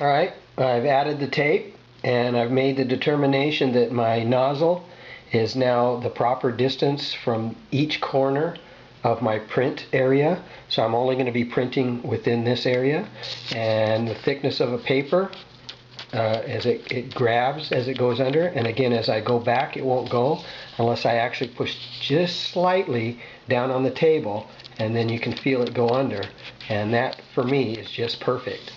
Alright, I've added the tape and I've made the determination that my nozzle is now the proper distance from each corner of my print area. So I'm only going to be printing within this area, and the thickness of a paper as it grabs as it goes under, and again as I go back it won't go unless I actually push just slightly down on the table, and then you can feel it go under, and that for me is just perfect.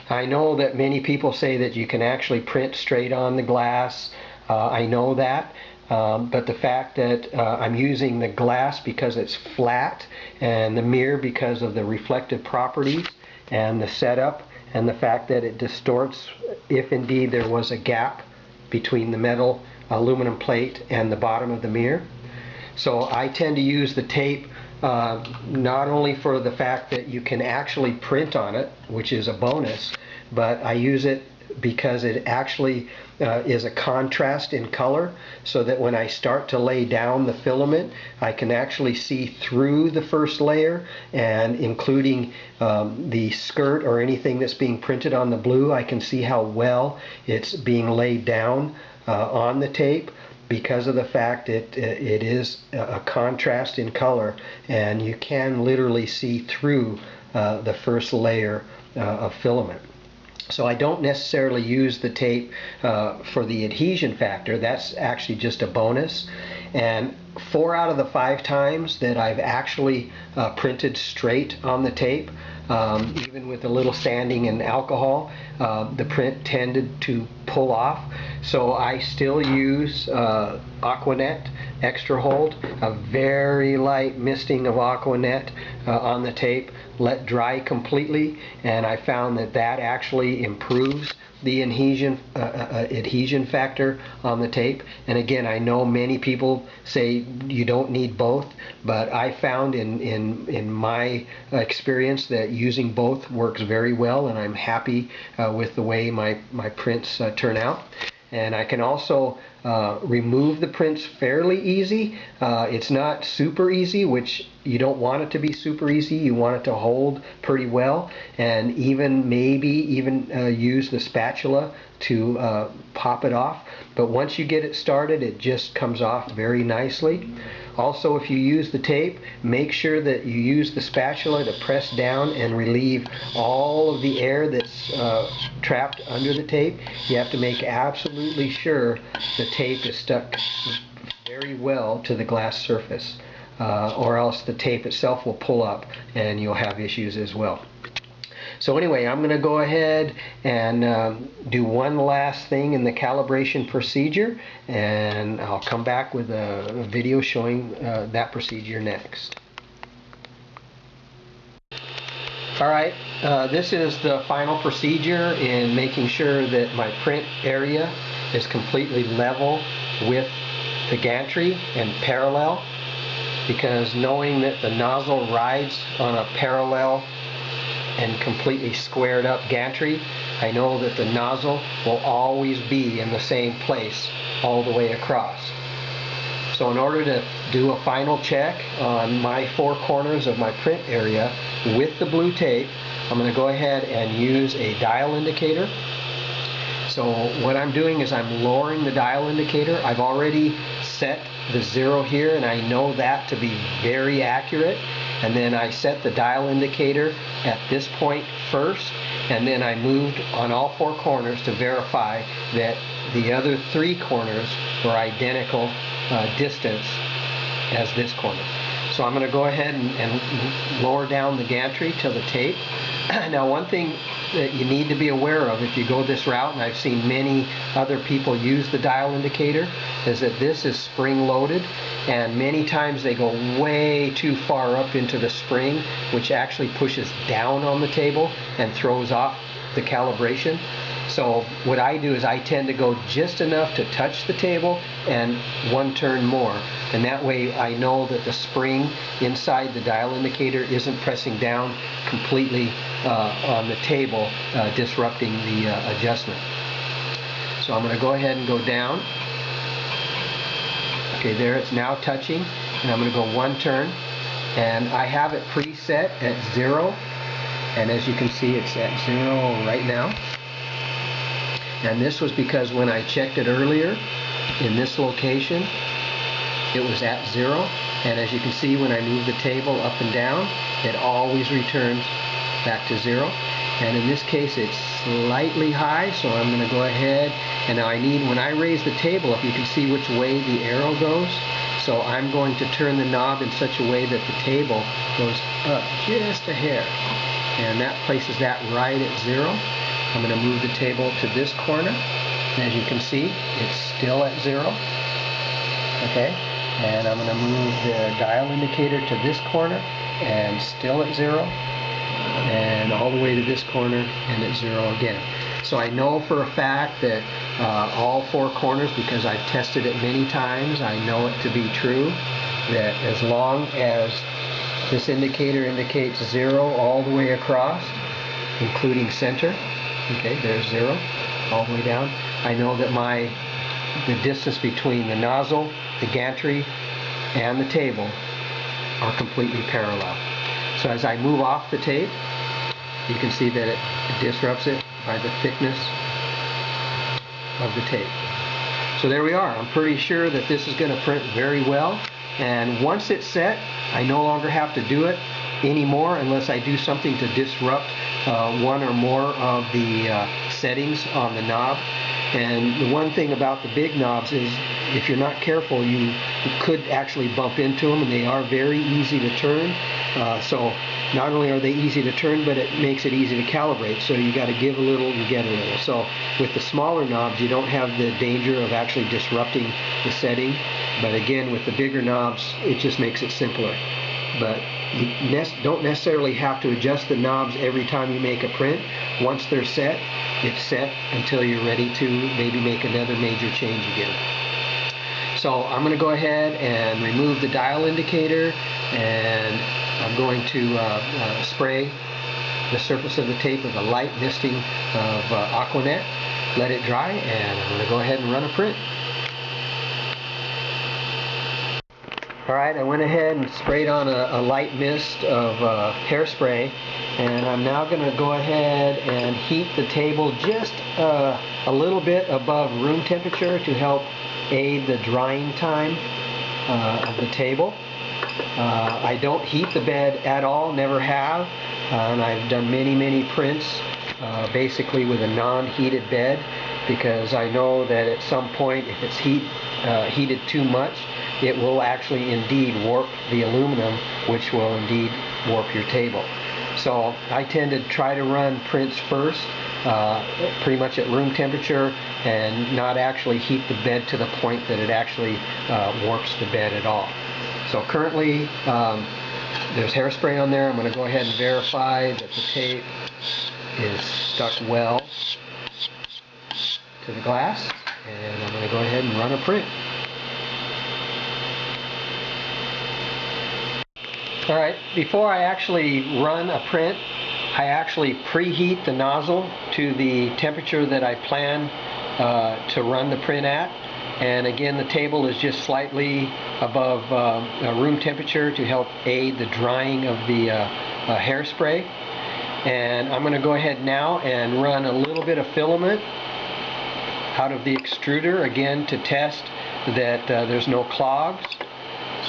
I know that many people say that you can actually print straight on the glass. I know that, but the fact that I'm using the glass because it's flat and the mirror because of the reflective properties and the setup and the fact that it distorts if indeed there was a gap between the metal aluminum plate and the bottom of the mirror. So I tend to use the tape not only for the fact that you can actually print on it, which is a bonus, but I use it because it actually is a contrast in color, so that when I start to lay down the filament I can actually see through the first layer, and including the skirt or anything that's being printed on the blue, I can see how well it's being laid down on the tape, because of the fact that it is a contrast in color and you can literally see through the first layer of filament. So I don't necessarily use the tape for the adhesion factor. That's actually just a bonus. And 4 out of the 5 times that I've actually printed straight on the tape, even with a little sanding and alcohol, the print tended to pull off. So I still use Aqua Net Extra Hold, a very light misting of Aqua Net on the tape, let dry completely, and I found that that actually improves the adhesion factor on the tape. And again, I know many people say you don't need both, but I found in my experience that using both works very well, and I'm happy with the way my prints turn out. And I can also remove the prints fairly easy. It's not super easy, which you don't want it to be super easy. You want it to hold pretty well, and maybe even use the spatula to pop it off. But once you get it started, it just comes off very nicely. Also, if you use the tape, make sure that you use the spatula to press down and relieve all of the air that's trapped under the tape. You have to make absolutely sure the tape is stuck very well to the glass surface, or else the tape itself will pull up and you'll have issues as well. So anyway, I'm going to go ahead and do one last thing in the calibration procedure, and I'll come back with a video showing that procedure next. Alright, this is the final procedure in making sure that my print area is completely level with the gantry and parallel, because knowing that the nozzle rides on a parallel and completely squared up gantry, I know that the nozzle will always be in the same place all the way across. So in order to do a final check on my 4 corners of my print area with the blue tape, I'm going to go ahead and use a dial indicator. So what I'm doing is I'm lowering the dial indicator. I've already set the 0 here, and I know that to be very accurate. And then I set the dial indicator at this point first, and then I moved on all 4 corners to verify that the other 3 corners were identical distance as this corner. So I'm going to go ahead and lower down the gantry to the tape. Now, one thing that you need to be aware of if you go this route, and I've seen many other people use the dial indicator, is that this is spring loaded, and many times they go way too far up into the spring, which actually pushes down on the table and throws off the calibration. So what I do is I tend to go just enough to touch the table and 1 turn more, and that way I know that the spring inside the dial indicator isn't pressing down completely on the table, disrupting the adjustment. So I'm going to go ahead and go down. Okay, there it's now touching, and I'm going to go 1 turn, and I have it preset at 0, and as you can see it's at 0 right now. And this was because when I checked it earlier in this location, it was at 0. And as you can see, when I move the table up and down, it always returns back to 0. And in this case, it's slightly high, so I'm going to go ahead. And now I need, when I raise the table up, you can see which way the arrow goes. So I'm going to turn the knob in such a way that the table goes up just a hair. And that places that right at 0. I'm going to move the table to this corner. And as you can see, it's still at 0. Okay? And I'm going to move the dial indicator to this corner, and still at 0. And all the way to this corner, and at 0 again. So I know for a fact that all 4 corners, because I've tested it many times, I know it to be true, that as long as this indicator indicates 0 all the way across, including center, okay, there's 0, all the way down, I know that the distance between the nozzle, the gantry, and the table are completely parallel. So as I move off the tape, you can see that it disrupts it by the thickness of the tape. So there we are. I'm pretty sure that this is going to print very well. And once it's set, I no longer have to do it anymore unless I do something to disrupt one or more of the settings on the knob. And the one thing about the big knobs is if you're not careful, you could actually bump into them, and they are very easy to turn. So not only are they easy to turn, but it makes it easy to calibrate. So you got to give a little, you get a little. So with the smaller knobs, you don't have the danger of actually disrupting the setting. But again, with the bigger knobs, it just makes it simpler. But you don't necessarily have to adjust the knobs every time you make a print. Once they're set, it's set until you're ready to maybe make another major change again. So I'm going to go ahead and remove the dial indicator, and I'm going to spray the surface of the tape with a light misting of Aqua Net, let it dry, and I'm going to go ahead and run a print. Alright, I went ahead and sprayed on a light mist of hairspray, and I'm now going to go ahead and heat the table just a little bit above room temperature to help aid the drying time of the table. I don't heat the bed at all, never have, and I've done many prints basically with a non-heated bed, because I know that at some point if it's heated too much, it will actually indeed warp the aluminum, which will indeed warp your table. So I tend to try to run prints first, pretty much at room temperature, and not actually heat the bed to the point that it actually warps the bed at all. So currently there's hairspray on there. I'm going to go ahead and verify that the tape is stuck well to the glass, and I'm going to go ahead and run a print. Alright, before I actually run a print, I actually preheat the nozzle to the temperature that I plan to run the print at. And again, the table is just slightly above room temperature to help aid the drying of the hairspray. And I'm going to go ahead now and run a little bit of filament out of the extruder, again to test that there's no clogs.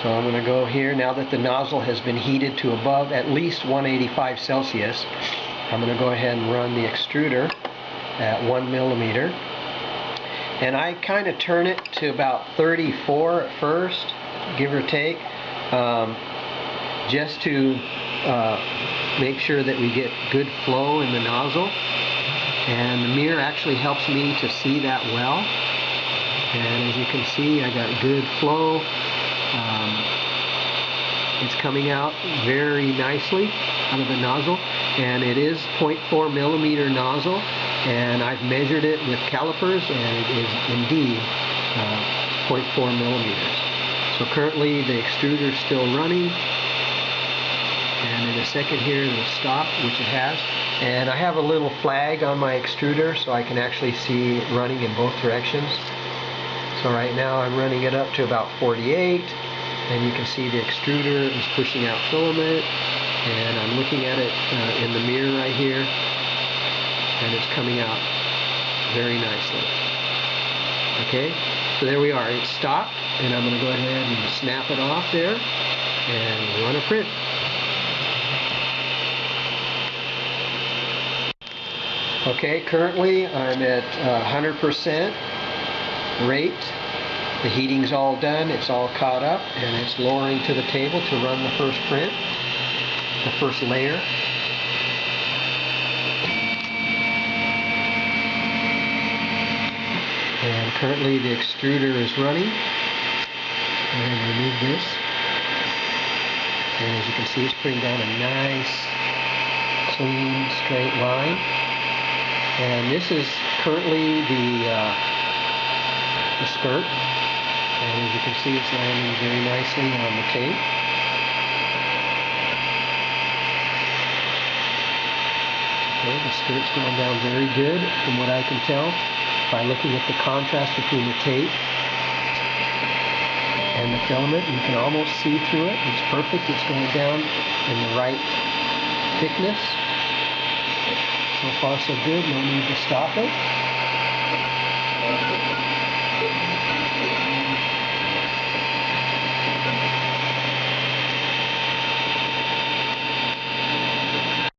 So I'm going to go here, now that the nozzle has been heated to above at least 185 Celsius, I'm going to go ahead and run the extruder at 1 millimeter. And I kind of turn it to about 34 at first, give or take, just to make sure that we get good flow in the nozzle. And the mirror actually helps me to see that well. And as you can see, I got good flow. It's coming out very nicely out of the nozzle, and it is 0.4 millimeter nozzle, and I've measured it with calipers, and it is indeed 0.4 millimeters. So currently the extruder is still running, and in a second here it'll stop, which it has. And I have a little flag on my extruder so I can actually see it running in both directions. So right now I'm running it up to about 48, and you can see the extruder is pushing out filament, and I'm looking at it in the mirror right here, and it's coming out very nicely. Okay, so there we are. It's stopped, and I'm going to go ahead and snap it off there and run a print. Okay, currently I'm at 100% rate. The heating's all done, it's all caught up, and it's lowering to the table to run the first print, the first layer. And currently the extruder is running. And remove this. And as you can see, it's putting down a nice, clean, straight line. And this is currently the skirt. And as you can see, it's landing very nicely on the tape. Okay, the skirt's going down very good from what I can tell by looking at the contrast between the tape and the filament. You can almost see through it. It's perfect. It's going down in the right thickness. So far so good. No need to stop it.